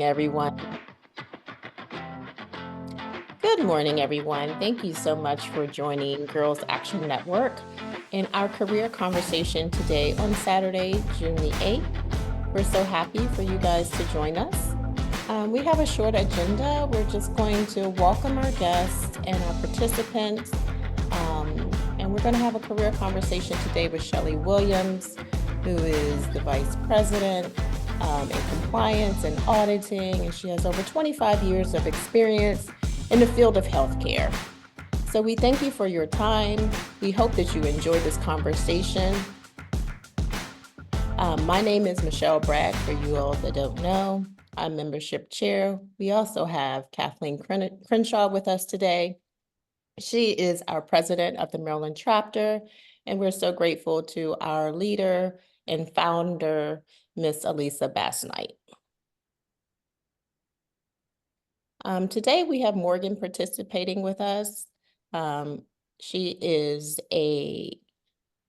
Everyone. Good morning, everyone. Thank you so much for joining Girls Action Network in our career conversation today on Saturday, June the 8th. We're so happy for you guys to join us. We have a short agenda. We're just going to welcome our guests and our participants. And we're going to have a career conversation today with Shelly Williams, who is the Vice President in compliance and auditing, and she has over 25 years of experience in the field of healthcare. So we thank you for your time. We hope that you enjoy this conversation. My name is Michelle Bragg, for you all that don't know. I'm membership chair. We also have Kathleen Crenshaw with us today. She is our president of the Maryland chapter, and we're so grateful to our leader and founder, Miss Elisa Bass-Knight. Today we have Morgan participating with us. She is a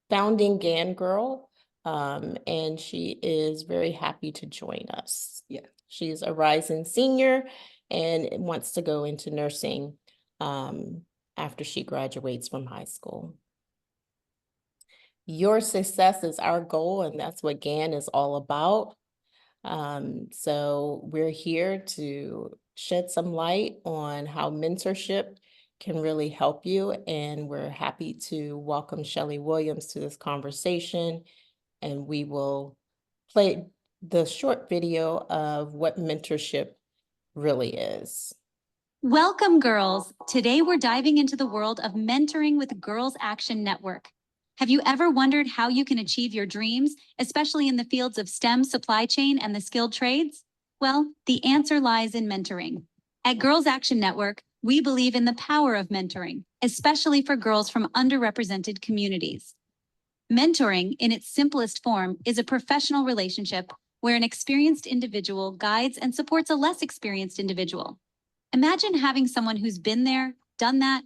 founding GAN girl, and she is very happy to join us. Yeah, she's a rising senior and wants to go into nursing after she graduates from high school. Your success is our goal, and that's what GAN is all about. So we're here to shed some light on how mentorship can really help you, and we're happy to welcome Shelly Williams to this conversation, and we will play the short video of what mentorship really is. Welcome, girls. Today we're diving into the world of mentoring with Girls Action Network. Have you ever wondered how you can achieve your dreams, especially in the fields of STEM, supply chain, and the skilled trades? Well, the answer lies in mentoring. At Girls Action Network, we believe in the power of mentoring, especially for girls from underrepresented communities. Mentoring, in its simplest form, is a professional relationship where an experienced individual guides and supports a less experienced individual. Imagine having someone who's been there, done that,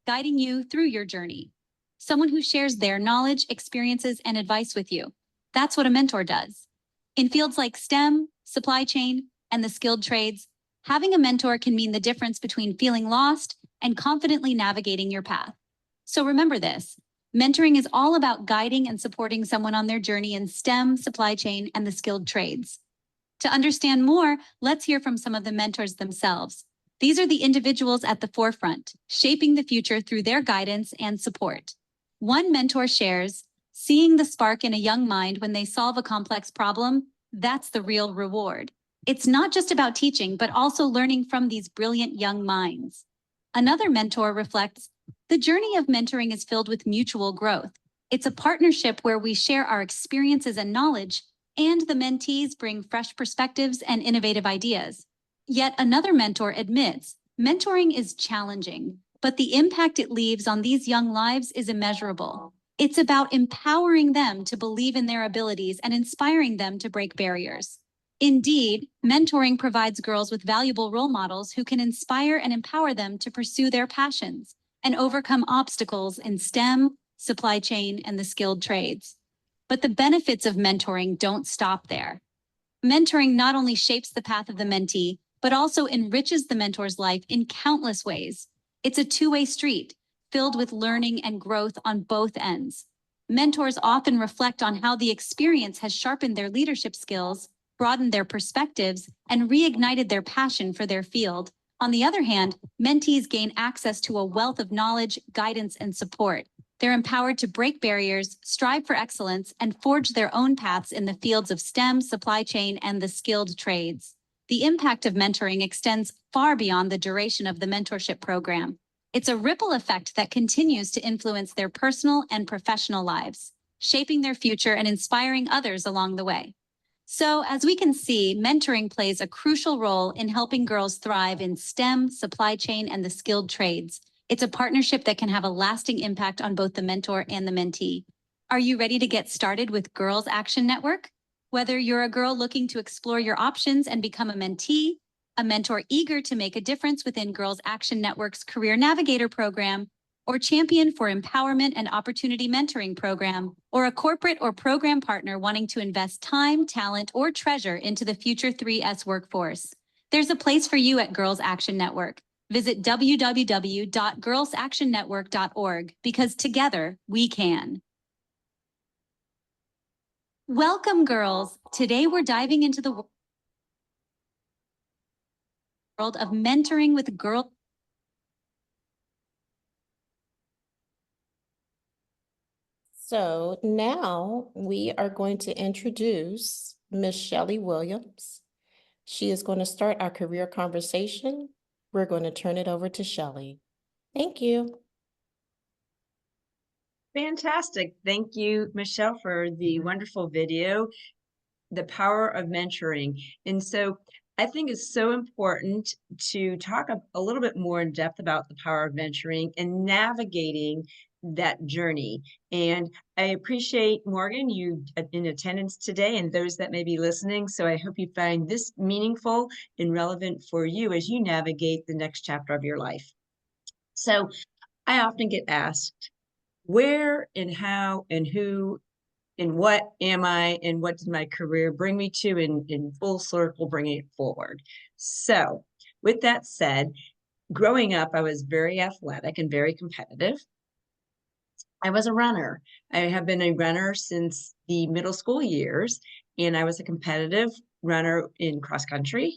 guiding you through your journey. Someone who shares their knowledge, experiences, and advice with you. That's what a mentor does. In fields like STEM, supply chain, and the skilled trades, having a mentor can mean the difference between feeling lost and confidently navigating your path. So remember this, mentoring is all about guiding and supporting someone on their journey in STEM, supply chain, and the skilled trades. To understand more, let's hear from some of the mentors themselves. These are the individuals at the forefront, shaping the future through their guidance and support. One mentor shares, seeing the spark in a young mind when they solve a complex problem, that's the real reward. It's not just about teaching, but also learning from these brilliant young minds. Another mentor reflects, the journey of mentoring is filled with mutual growth. It's a partnership where we share our experiences and knowledge, and the mentees bring fresh perspectives and innovative ideas. Yet another mentor admits, mentoring is challenging, but the impact it leaves on these young lives is immeasurable. It's about empowering them to believe in their abilities and inspiring them to break barriers. Indeed, mentoring provides girls with valuable role models who can inspire and empower them to pursue their passions and overcome obstacles in STEM, supply chain, and the skilled trades. But the benefits of mentoring don't stop there. Mentoring not only shapes the path of the mentee, but also enriches the mentor's life in countless ways. It's a two-way street, filled with learning and growth on both ends. Mentors often reflect on how the experience has sharpened their leadership skills, broadened their perspectives, and reignited their passion for their field. On the other hand, mentees gain access to a wealth of knowledge, guidance, and support. They're empowered to break barriers, strive for excellence, and forge their own paths in the fields of STEM, supply chain, and the skilled trades. The impact of mentoring extends far beyond the duration of the mentorship program. It's a ripple effect that continues to influence their personal and professional lives, shaping their future and inspiring others along the way. So, as we can see, mentoring plays a crucial role in helping girls thrive in STEM, supply chain, and the skilled trades. It's a partnership that can have a lasting impact on both the mentor and the mentee. Are you ready to get started with Girls Action Network? Whether you're a girl looking to explore your options and become a mentee, a mentor eager to make a difference within Girls Action Network's Career Navigator program, or champion for empowerment and opportunity mentoring program, or a corporate or program partner wanting to invest time, talent, or treasure into the future 3S workforce, There's a place for you at Girls Action Network. Visit www.girlsactionnetwork.org because together we can. Welcome, girls. Today we're diving into the world of mentoring with girls. So now we are going to introduce Miss Shelly Williams. She is going to start our career conversation. We're going to turn it over to Shelly. Thank you. Fantastic. Thank you, Michelle, for the wonderful video, The Power of Mentoring. And so I think it's so important to talk a little bit more in depth about the power of mentoring and navigating that journey. And I appreciate, Morgan, you in attendance today and those that may be listening. So I hope you find this meaningful and relevant for you as you navigate the next chapter of your life. So I often get asked, where and how and who and what am I and what did my career bring me to in full circle, bringing it forward. So with that said, growing up, I was very athletic and very competitive. I was a runner. I have been a runner since the middle school years, and I was a competitive runner in cross country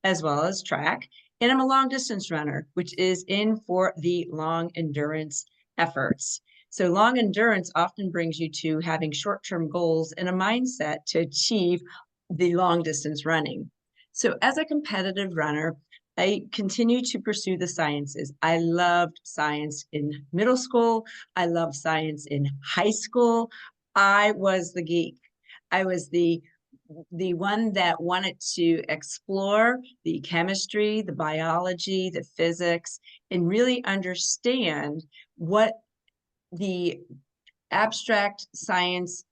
as well as track. And I'm a long distance runner, which is in for the long endurance efforts. So long endurance often brings you to having short-term goals and a mindset to achieve the long distance running. So as a competitive runner, I continue to pursue the sciences. I loved science in middle school. I loved science in high school. I was the geek. I was the one that wanted to explore the chemistry, the biology, the physics, and really understand what the abstract science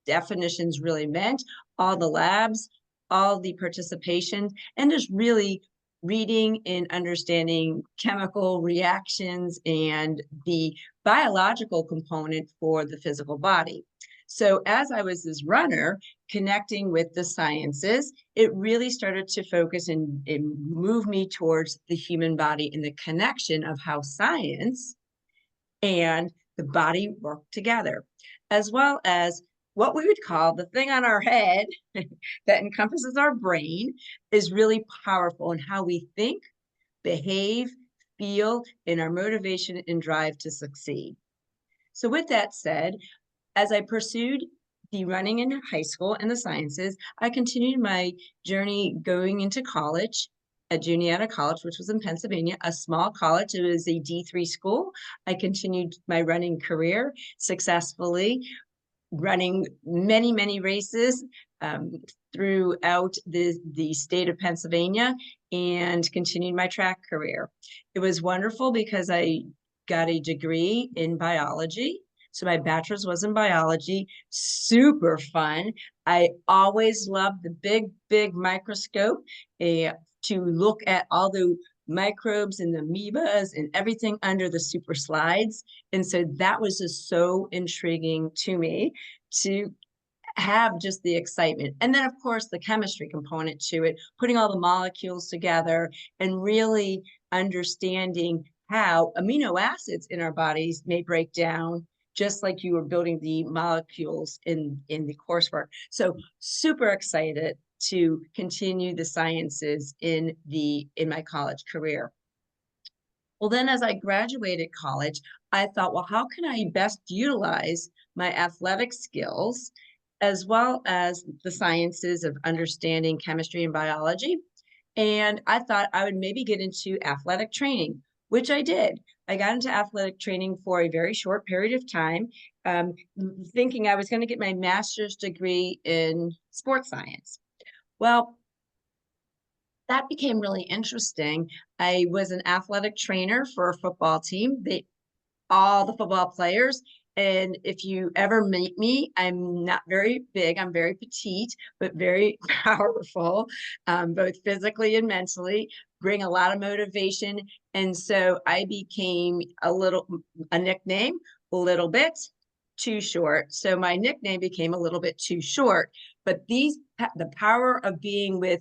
definitions really meant, all the labs, all the participation, and just really reading and understanding chemical reactions and the biological component for the physical body. So as I was this runner connecting with the sciences, it really started to focus and move me towards the human body and the connection of how science and the body work together, as well as what we would call the thing on our head that encompasses our brain is really powerful in how we think, behave, feel, and our motivation and drive to succeed. So with that said, as I pursued the running in high school and the sciences, I continued my journey going into college at Juniata College, which was in Pennsylvania, a small college. It was a D3 school. I continued my running career successfully, running many, many races throughout the state of Pennsylvania and continued my track career. It was wonderful because I got a degree in biology. So my bachelor's was in biology, super fun. I always loved the big, big microscope to look at all the microbes and the amoebas and everything under the super slides. And so that was just so intriguing to me to have just the excitement. And then of course the chemistry component to it, putting all the molecules together and really understanding how amino acids in our bodies may break down just like you were building the molecules in the coursework. So super excited to continue the sciences in my college career. Well, then as I graduated college, I thought, well, how can I best utilize my athletic skills as well as the sciences of understanding chemistry and biology? And I thought I would maybe get into athletic training, which I did. I got into athletic training for a very short period of time, thinking I was going to get my master's degree in sports science. Well, that became really interesting. I was an athletic trainer for a football team. All the football players. And if you ever meet me, I'm not very big. I'm very petite, but very powerful, both physically and mentally, bring a lot of motivation. And so I became a nickname, a little bit too short. So my nickname became a little bit too short. But the power of being with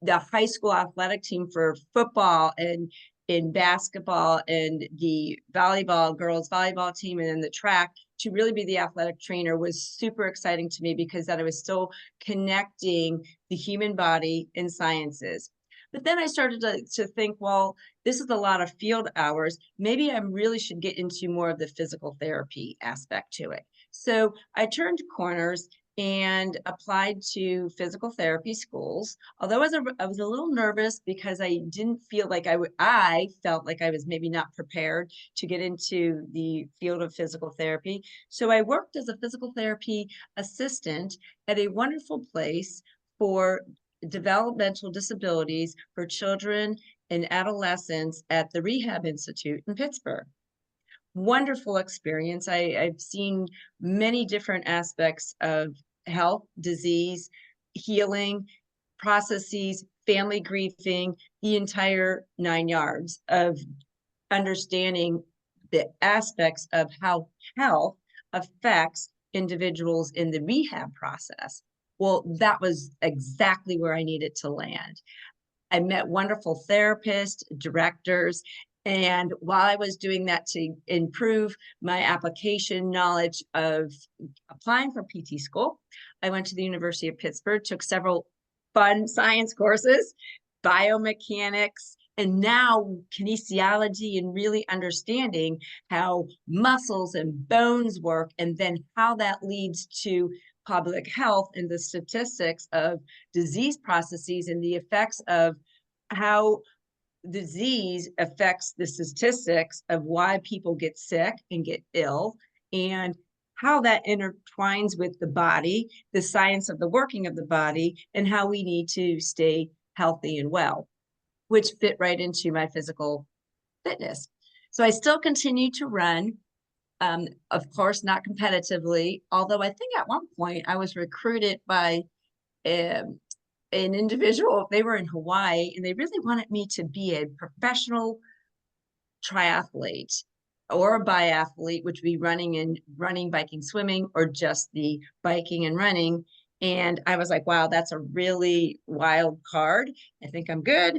the high school athletic team for football and in basketball and the volleyball, girls volleyball team, and then the track, to really be the athletic trainer was super exciting to me, because that I was still connecting the human body and sciences. But then I started to think, well, this is a lot of field hours. Maybe I really should get into more of the physical therapy aspect to it. So I turned corners and applied to physical therapy schools. Although I was a little nervous, because I didn't feel like I felt like I was maybe not prepared to get into the field of physical therapy. So I worked as a physical therapy assistant at a wonderful place for developmental disabilities for children and adolescents at the Rehab Institute in Pittsburgh. Wonderful experience. I've seen many different aspects of health, disease, healing, processes, family grieving, the entire 9 yards of understanding the aspects of how health affects individuals in the rehab process. Well, that was exactly where I needed to land. I met wonderful therapists, directors, and while I was doing that to improve my application knowledge of applying for PT school, I went to the University of Pittsburgh, took several fun science courses, biomechanics, and now kinesiology, and really understanding how muscles and bones work, and then how that leads to public health and the statistics of disease processes and the effects of how disease affects the statistics of why people get sick and get ill, and how that intertwines with the body, the science of the working of the body, and how we need to stay healthy and well, which fit right into my physical fitness. So I still continue to run, of course, not competitively, although I think at one point I was recruited by an individual. They were in Hawaii, and they really wanted me to be a professional triathlete or a biathlete, which would be running, biking, swimming, or just the biking and running. And I was like, wow, that's a really wild card. I think I'm good,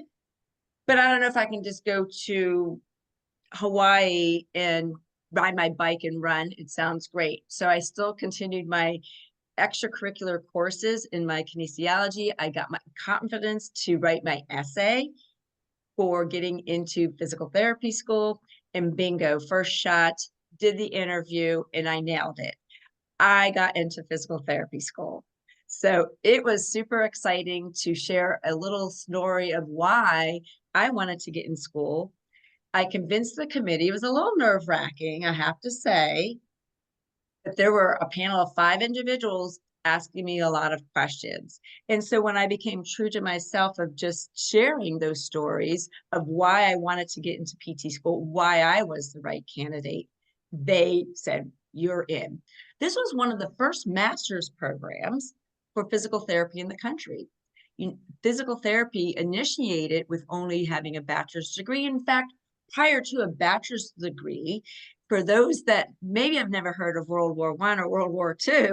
but I don't know if I can just go to Hawaii and ride my bike and run. It sounds great. So I still continued my extracurricular courses in my kinesiology. I got my confidence to write my essay for getting into physical therapy school, and bingo, first shot, did the interview, and I nailed it. I got into physical therapy school. So it was super exciting to share a little story of why I wanted to get in school. I convinced the committee. It was a little nerve-wracking, I have to say, but there were a panel of 5 individuals asking me a lot of questions. And so when I became true to myself of just sharing those stories of why I wanted to get into PT school, why I was the right candidate, they said, you're in. This was one of the first master's programs for physical therapy in the country. Physical therapy initiated with only having a bachelor's degree. In fact, prior to a bachelor's degree, for those that maybe have never heard of World War I or World War II,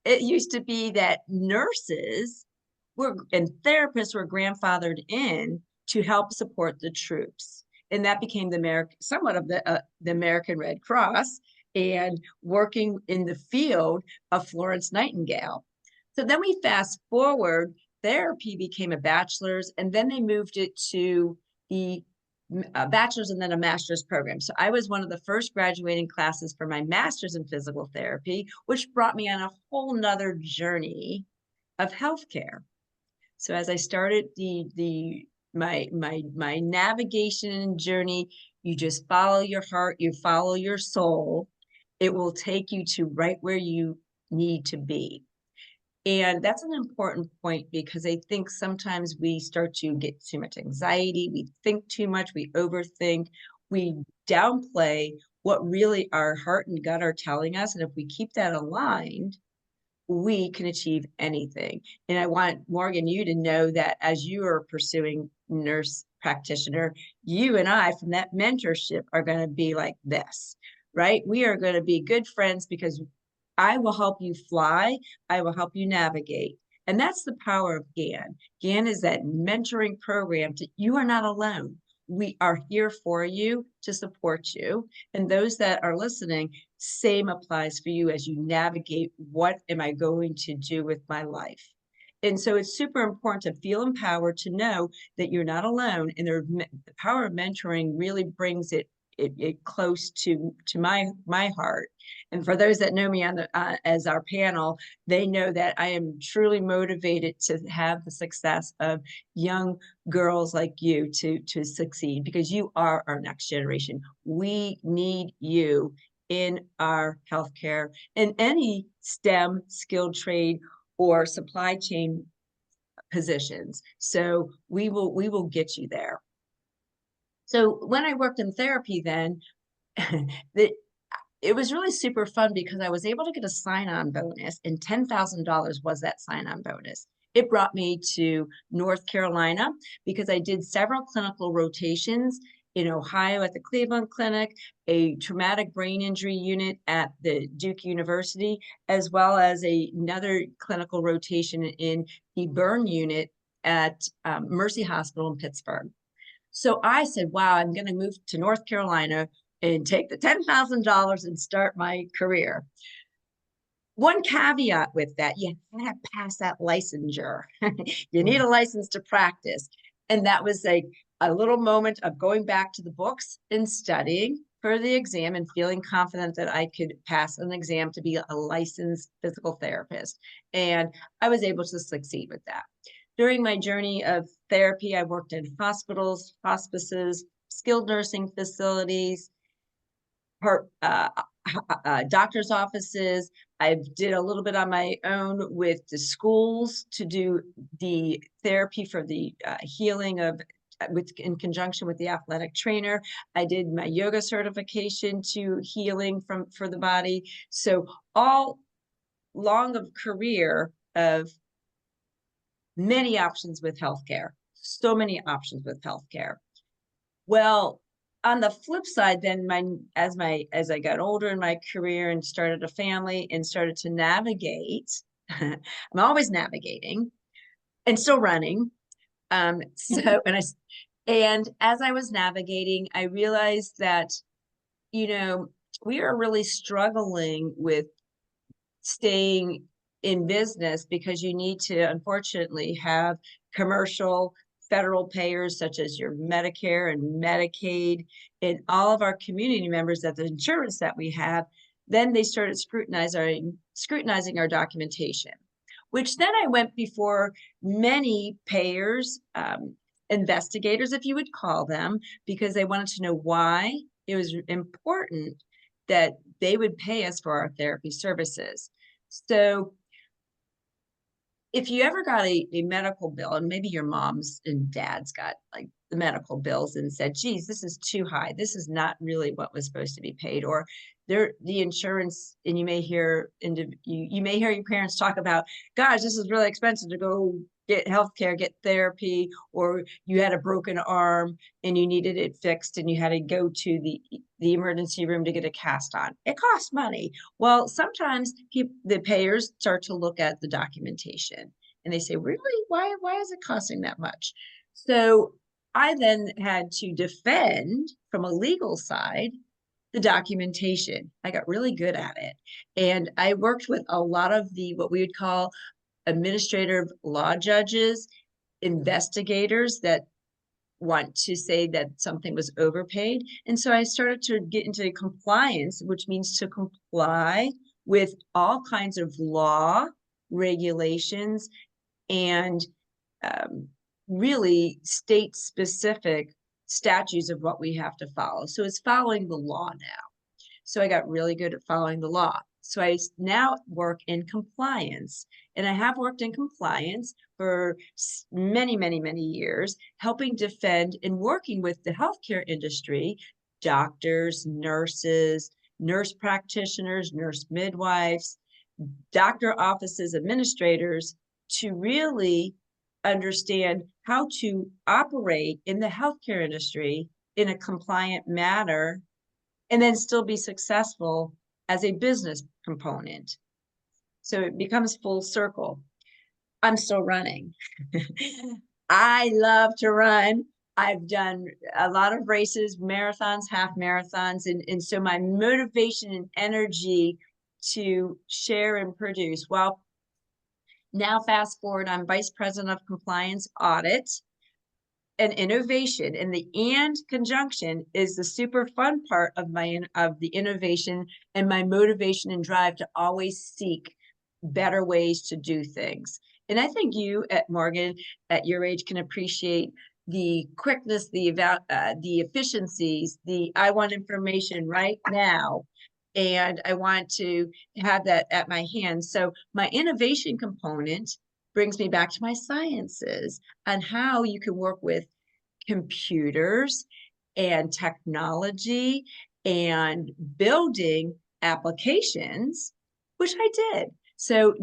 it used to be that nurses and therapists were grandfathered in to help support the troops. And that became somewhat of the American Red Cross, and working in the field of Florence Nightingale. So then we fast forward, therapy became a bachelor's, and then they moved it to the bachelor's and then a master's program. So I was one of the first graduating classes for my master's in physical therapy, which brought me on a whole nother journey of healthcare. So as I started my navigation journey, you just follow your heart, you follow your soul. It will take you to right where you need to be. And that's an important point, because I think sometimes we start to get too much anxiety. We think too much, we overthink, we downplay what really our heart and gut are telling us. And if we keep that aligned, we can achieve anything. And I want, Morgan, you to know that as you are pursuing nurse practitioner, you and I from that mentorship are going to be like this, right? We are going to be good friends, because I will help you fly. I will help you navigate. And that's the power of GAN. GAN is that mentoring program. You are not alone. We are here for you to support you. And those that are listening, same applies for you as you navigate, what am I going to do with my life? And so it's super important to feel empowered, to know that you're not alone. And the power of mentoring really brings it close to my heart. And for those that know me on the as our panel, they know that I am truly motivated to have the success of young girls like you to succeed, because you are our next generation. We need you in our healthcare, in any STEM, skilled trade, or supply chain positions. So we will get you there. So when I worked in therapy then, it was really super fun because I was able to get a sign-on bonus, and $10,000 was that sign-on bonus. It brought me to North Carolina because I did several clinical rotations in Ohio at the Cleveland Clinic, a traumatic brain injury unit at the Duke University, as well as another clinical rotation in the burn unit at Mercy Hospital in Pittsburgh. So I said, wow, I'm going to move to North Carolina and take the $10,000 and start my career. One caveat with that, you have to pass that licensure. You need a license to practice. And that was a little moment of going back to the books and studying for the exam and feeling confident that I could pass an exam to be a licensed physical therapist. And I was able to succeed with that. During my journey of therapy, I worked in hospitals, hospices, skilled nursing facilities, doctor's offices. I did a little bit on my own with the schools to do the therapy for the healing of, in conjunction with the athletic trainer. I did my yoga certification to healing for the body. So all long of career of many options with healthcare, so many options with healthcare. Well, on the flip side, then as I got older in my career and started a family and started to navigate, I'm always navigating and still running. And as I was navigating, I realized that, we are really struggling with staying in business, because you need to, unfortunately, have commercial federal payers such as your Medicare and Medicaid and all of our community members, that the insurance that we have. Then they started scrutinizing our documentation, which then I went before many payers, investigators, if you would call them, because they wanted to know why it was important that they would pay us for our therapy services. So if you ever got a medical bill, and maybe your moms and dads got like the medical bills and said, geez, this is too high, this is not really what was supposed to be paid, or the insurance, and you may hear your parents talk about, gosh, this is really expensive to go get healthcare, get therapy, or you had a broken arm and you needed it fixed and you had to go to the emergency room to get a cast on. It costs money. Well, sometimes the payers start to look at the documentation and they say, really, why is it costing that much? So I then had to defend from a legal side the documentation. I got really good at it. And I worked with a lot of what we would call administrative law judges, investigators that want to say that something was overpaid. And so I started to get into compliance, which means to comply with all kinds of law, regulations, and really state-specific statutes of what we have to follow. So it's following the law now. So I got really good at following the law. So I now work in compliance, and I have worked in compliance for many, many, many years, helping defend and working with the healthcare industry, doctors, nurses, nurse practitioners, nurse midwives, doctor offices, administrators, to really understand how to operate in the healthcare industry in a compliant manner, and then still be successful as a business component. So it becomes full circle. I'm still running. I love to run. I've done a lot of races, marathons, half marathons, and so my motivation and energy to share and produce. Well, now fast forward, I'm Vice President of Compliance Audit and Innovation, and the and conjunction is the super fun part of the innovation and my motivation and drive to always seek better ways to do things. And I think you at Morgan, at your age, can appreciate the quickness, the efficiencies, I want information right now, and I want to have that at my hand. So my innovation component brings me back to my sciences and how you can work with computers and technology and building applications, which I did. So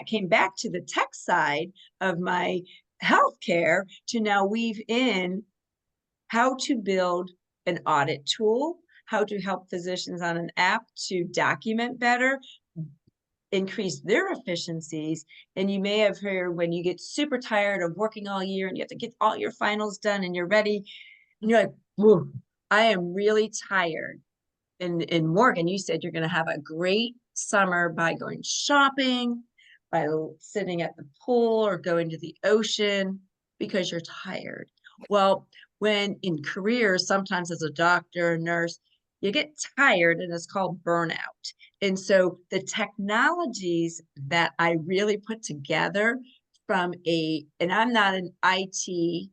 came back to the tech side of my healthcare to now weave in how to build an audit tool, how to help physicians on an app to document better, increase their efficiencies. And you may have heard when you get super tired of working all year and you have to get all your finals done and you're ready, and you're like, whoa, I am really tired. And in Morgan, you said you're going to have a great summer by going shopping, by sitting at the pool or going to the ocean because you're tired. Well, when in careers, sometimes as a doctor, a nurse, you get tired and it's called burnout. And so the technologies that I really put together and I'm not an IT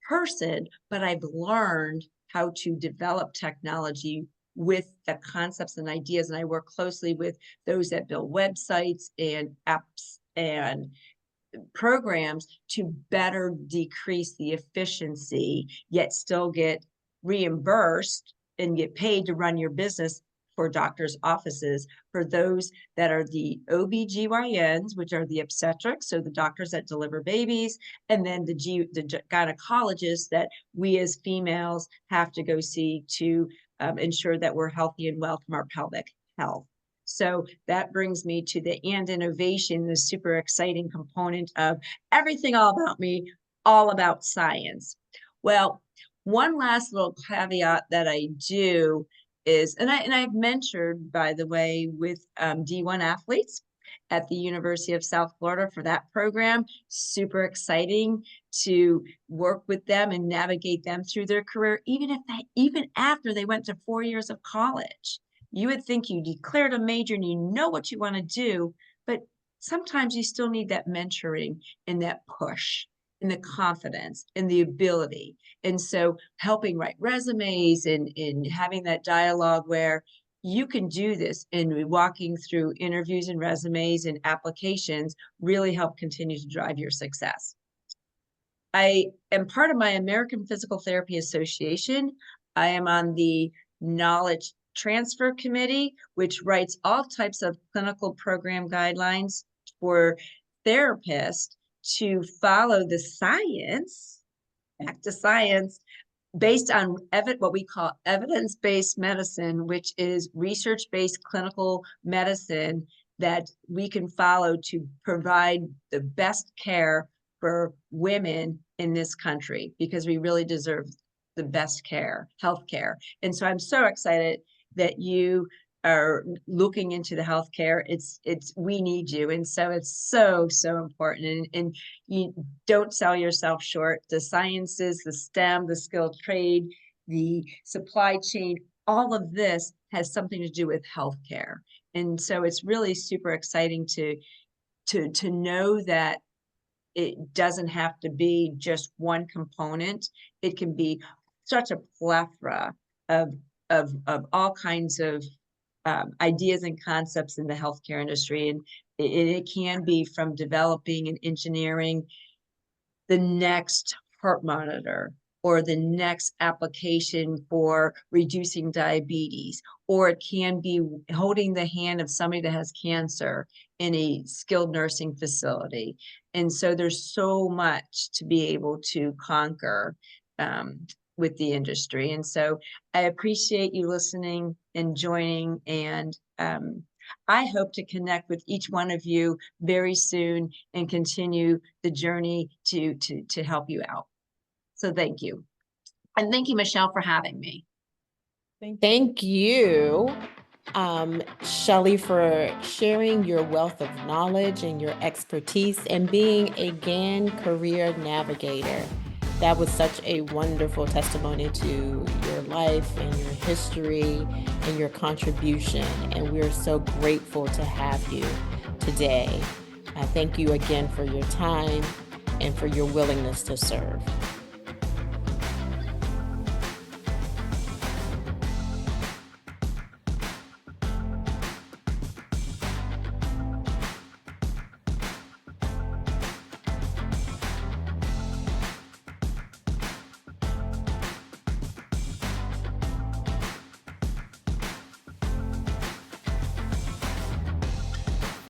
person, but I've learned how to develop technology with the concepts and ideas. And I work closely with those that build websites and apps and programs to better decrease the efficiency, yet still get reimbursed and get paid to run your business for doctors' offices, for those that are the OBGYNs, which are the obstetrics, so the doctors that deliver babies, and then the gynecologists that we as females have to go see to ensure that we're healthy and well from our pelvic health. So that brings me to the and innovation, the super exciting component of everything all about me, all about science. Well, one last little caveat that I do is, and I've mentored, by the way, with D1 athletes at the University of South Florida for that program. Super exciting to work with them and navigate them through their career, even after they went to 4 years of college. You would think you declared a major and you know what you want to do, but sometimes you still need that mentoring and that push and the confidence and the ability. And so helping write resumes and having that dialogue where you can do this and walking through interviews and resumes and applications really help continue to drive your success. I am part of my American Physical Therapy Association. I am on the Knowledge Transfer Committee, which writes all types of clinical program guidelines for therapists to follow the science, back to science, based on what we call evidence-based medicine, which is research-based clinical medicine that we can follow to provide the best care for women in this country, because we really deserve the best care, healthcare. And so I'm so excited that you are looking into the healthcare. We need you. And so it's so important. And you don't sell yourself short. The sciences, the STEM, the skilled trade, the supply chain, all of this has something to do with healthcare. And so it's really super exciting to know that it doesn't have to be just one component. It can be such a plethora of all kinds of ideas and concepts in the healthcare industry. And it can be from developing and engineering the next heart monitor, or the next application for reducing diabetes, or it can be holding the hand of somebody that has cancer in a skilled nursing facility. And so there's so much to be able to conquer with the industry. And so I appreciate you listening and joining, and I hope to connect with each one of you very soon and continue the journey to help you out. So thank you. And thank you, Michelle, for having me. Thank you, Shelly, for sharing your wealth of knowledge and your expertise and being a GAN career navigator. That was such a wonderful testimony to your life and your history and your contribution. And we're so grateful to have you today. Thank you again for your time and for your willingness to serve.